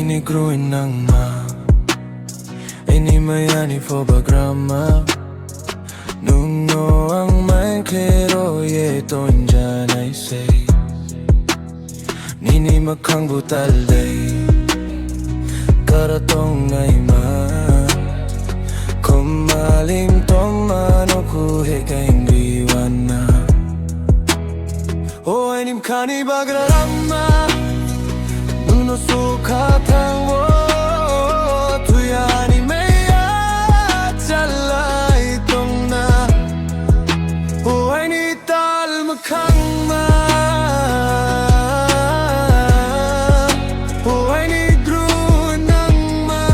ni growing ng ma Ini mayani fobagramma Nungo ang main klero ye tonjan I say Nini makang butal day Karatong ngay ma Kumalim tong manoku hekaing diwana O enim kani bagrama Nuno sukatang wo Tuyani meya Jalai tong na O eni tal makang ma O eni gru nang ma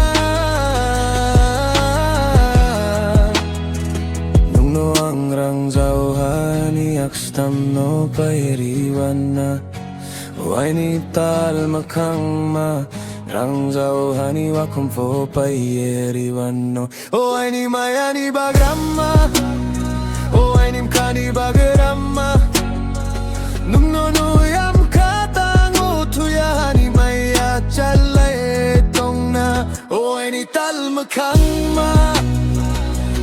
Nuno ang rang jauhani akstam no pairiwana Waini tal makang ma Rang jauhani wakum fo paieri wano O waini mayani bagrama O waini mkani bagrama Nung nunuyam katang utuyani maya chalay tong na O waini tal makang ma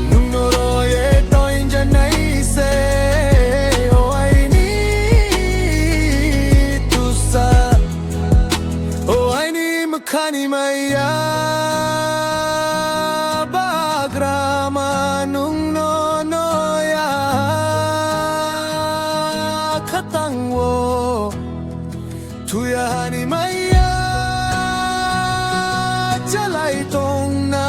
Nung nuroye toin janay se Kani maya bagrama nung nonoya katangwo tuyahani maya jalay tong na